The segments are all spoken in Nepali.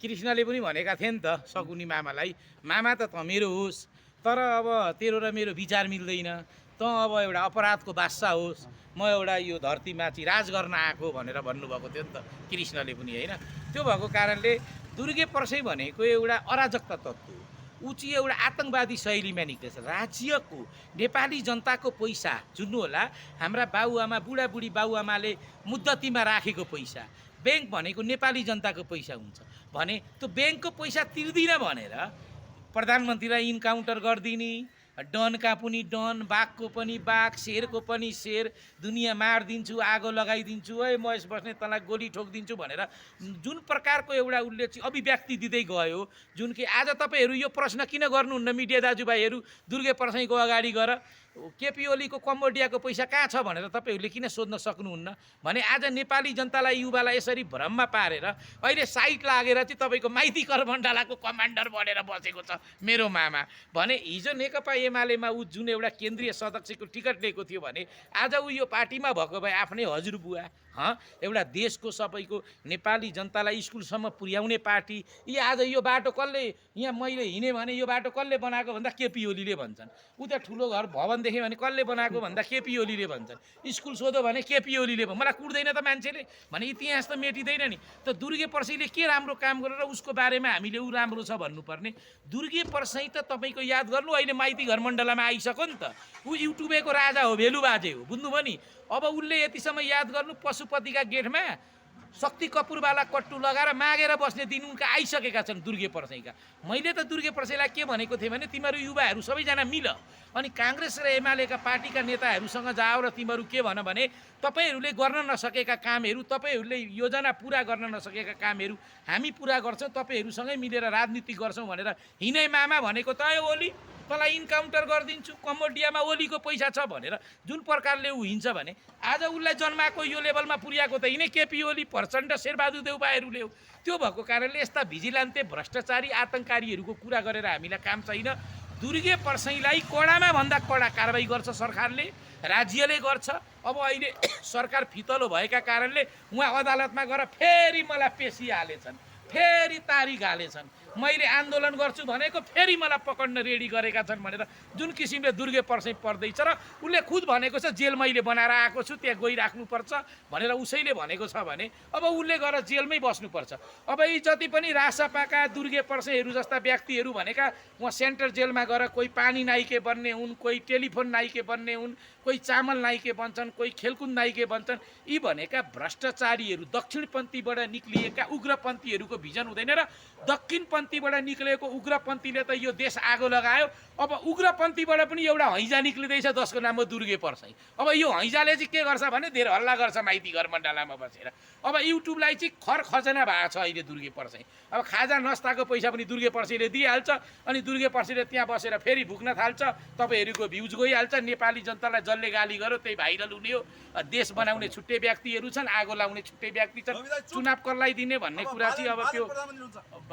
कृष्णले पनि भनेका थिए नि त सकुनी मामालाई, मामा त मेरो होस्, तर अब तेरो र मेरो विचार मिल्दैन, त अब एउटा अपराधको बादशाह होस्, म एउटा यो धरतीमाथि राज गर्न आएको भनेर भन्नुभएको थियो नि त कृष्णले पनि, होइन? त्यो भएको कारणले दुर्गे पर्सै भनेको एउटा अराजकता तत्त्व हो, ऊ चाहिँ एउटा आतङ्कवादी शैलीमा निक्लेछ। राज्यको नेपाली जनताको पैसा जुन्नु होला, हाम्रा बाबुआमा बुढाबुढी बाबुआमाले मुद्दतीमा राखेको पैसा, ब्याङ्क भनेको नेपाली जनताको पैसा हुन्छ भने त्यो ब्याङ्कको पैसा तिर्दिन भनेर प्रधानमन्त्रीलाई इन्काउन्टर गरिदिने, डनका पनि डन, बाघको पनि बाघ, शेरको पनि शेर, दुनियाँ मारिदिन्छु, आगो लगाइदिन्छु, है महेश बस्ने तँलाई गोली ठोकिदिन्छु भनेर जुन प्रकारको एउटा उसले चाहिँ अभिव्यक्ति दिँदै गयो, जुन कि आज तपाईँहरू यो प्रश्न किन गर्नुहुन्न मिडिया दाजुभाइहरू, दुर्गे पर्सैको अगाडि गएर केपी ओलीको कम्बोडियाको पैसा कहाँ छ भनेर तपाईँहरूले किन सोध्न सक्नुहुन्न भने आज नेपाली जनतालाई युवालाई यसरी भ्रममा पारेर अहिले साइट लागेर चाहिँ तपाईँको माइती करमण्डलाको कमान्डर बनेर बसेको छ मेरो मामा भने हिजो नेकपा एमालेमा ऊ जुन एउटा केन्द्रीय सदस्यको टिकट लिएको थियो भने आज ऊ यो पार्टीमा भएको भए आफ्नै हजुरबुवा एउटा देशको सबैको नेपाली जनतालाई स्कुलसम्म पुर्याउने पार्टी, यी आज यो बाटो कसले यहाँ मैले हिँडेँ भने यो बाटो कसले बनाएको भन्दा केपी ओलीले भन्छन्, उता ठुलो घर भवन देखेँ भने कसले बनाएको भन्दा केपी ओलीले भन्छन्, स्कुल सोधो भने केपी ओलीले भन्छ, मलाई कुट्दैन त मान्छेले भने इतिहास त मेटिँदैन नि। त दुर्गे पर्सैले के राम्रो काम गरेर उसको बारेमा हामीले ऊ राम्रो छ भन्नुपर्ने। दुर्गे पर्सै त तपाईँको याद गर्नु अहिले माइती घर मण्डलामा आइसक्यो नि त, ऊ युट्युबको राजा हो, भेलु बाजे हो, बुझ्नुभयो नि। अब उसले यतिसम्म याद गर्नु पशुपतिका गेटमा शक्ति कपुरवाला कट्टु लगाएर मागेर बस्ने दिन उनका आइसकेका छन् दुर्गे पर्सैका। मैले त दुर्गे पर्सैलाई के भनेको थिएँ भने तिमीहरू युवाहरू सबैजना मिल अनि काङ्ग्रेस र एमालेका पार्टीका नेताहरूसँग जाओ र तिमीहरू के भन भने तपाईँहरूले गर्न नसकेका कामहरू, तपाईँहरूले योजना पुरा गर्न नसकेका कामहरू हामी पुरा गर्छौँ, तपाईँहरूसँगै मिलेर राजनीति गर्छौँ भनेर हिँडे मामा भनेको त ओली तँलाई इन्काउन्टर गरिदिन्छु, कम्बोडियामा ओलीको पैसा छ भनेर जुन प्रकारले ऊ हिँड्छ भने आज उसलाई जन्माएको यो लेभलमा पुर्याएको त यिनै केपी ओली, प्रचण्ड, शेरबहादुर देउवाहरूले हो। त्यो भएको कारणले यस्ता भिजिलान्ते भ्रष्टाचारी आतङ्ककारीहरूको कुरा गरेर हामीलाई काम छैन। दुर्गे पर्सैलाई कडामा भन्दा कडा कारबाही गर्छ सरकारले, राज्यले गर्छ। अब अहिले सरकार फितलो भएका कारणले उहाँ अदालतमा गएर फेरि मलाई पेशी हालेछन्, फेरि तारिख हालेछन्, मैले आन्दोलन गर्छु भनेको फेरि मलाई पकड्न रेडी गरेका छन् भनेर जुन किसिमले दुर्गे पर्सै पर्दैछ र उसले खुद भनेको छ जेल मैले बनाएर आएको छु, त्यहाँ गइराख्नुपर्छ भनेर उसैले भनेको छ भने अब उसले गएर जेलमै बस्नुपर्छ। अब यी जति पनि रासपाका दुर्गे पर्सैहरू जस्ता व्यक्तिहरू भनेका उहाँ सेन्ट्रल जेलमा गएर कोही पानी नाइके बन्ने हुन्, कोही टेलिफोन नाइके बन्ने हुन्, कोही चामल नाइके बन्छन्, कोही खेलकुद नाइके बन्छन्। यी भनेका भ्रष्टाचारीहरू, दक्षिणपन्थीबाट निक्लिएका उग्रपन्थीहरूको भिजन हुँदैन र दक्षिणपन्थीबाट निक्लेको उग्रपन्थीले त यो देश आगो लगायो। अब उग्रपन्थीबाट पनि एउटा हैजा निक्लिँदैछ जसको नाम हो दुर्गे पर्सै। अब यो हैजाले चाहिँ के गर्छ भने धेरै हल्ला गर्छ माइती घर मण्डलामा बसेर। अब युट्युबलाई चाहिँ खजना भएको छ अहिले दुर्गे पर्सै। अब खाजा नस्ताको पैसा पनि दुर्गे पर्सैले दिइहाल्छ अनि दुर्गे पर्सैले त्यहाँ बसेर फेरि भुक्न थाल्छ, तपाईँहरूको भ्युज गइहाल्छ, नेपाली जनतालाई जसले गाली गर्यो त्यही भाइरल हुने हो। देश बनाउने छुट्टै व्यक्तिहरू छन्, आगो लाउने छुट्टै व्यक्ति छन्, चुनाव कसलाई दिने भन्ने कुरा चाहिँ अब त्यो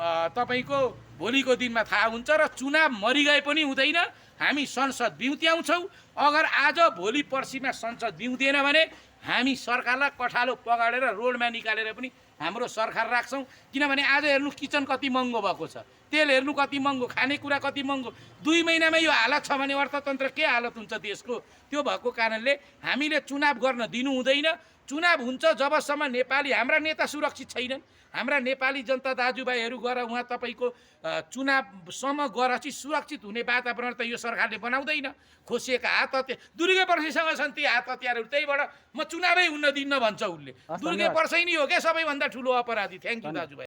तपाईँको भोलिको दिनमा थाहा हुन्छ। र चुनाव मरिगए पनि हुँदैन, हामी संसद बिउत्याउँछौँ। अगर आज भोलि पर्सिमा संसद बिउदिएन भने हामी सरकारलाई कठालो पगाडेर रोडमा निकालेर पनि हाम्रो सरकार राख्छौँ। किनभने आज हेर्नु किचन कति महँगो भएको छ, तेल हेर्नु कति महँगो, खानेकुरा कति महँगो। 2 महिनामा यो हालत छ भने अर्थतन्त्र के हालत हुन्छ देशको। त्यो भएको कारणले हामीले चुनाव गर्न दिनु हुँदैन। चुनाव हुन्छ जबसम्म नेपाली हाम्रा नेता सुरक्षित छैनन्, हाम्रा नेपाली जनता दाजुभाइहरू गएर उहाँ तपाईँको चुनावसम्म गएर चाहिँ सुरक्षित हुने वातावरण त यो सरकारले बनाउँदैन। खोसिएका हात हतियार दुर्गे पर्सैसँग छन्, ती हात हतियारहरू, त्यहीबाट म चुनावै हुन दिन्न भन्छ उसले। दुर्गे पर्सै नै हो क्या सबैभन्दा ठुलो अपराधी। थ्याङ्क यू दाजुभाइ।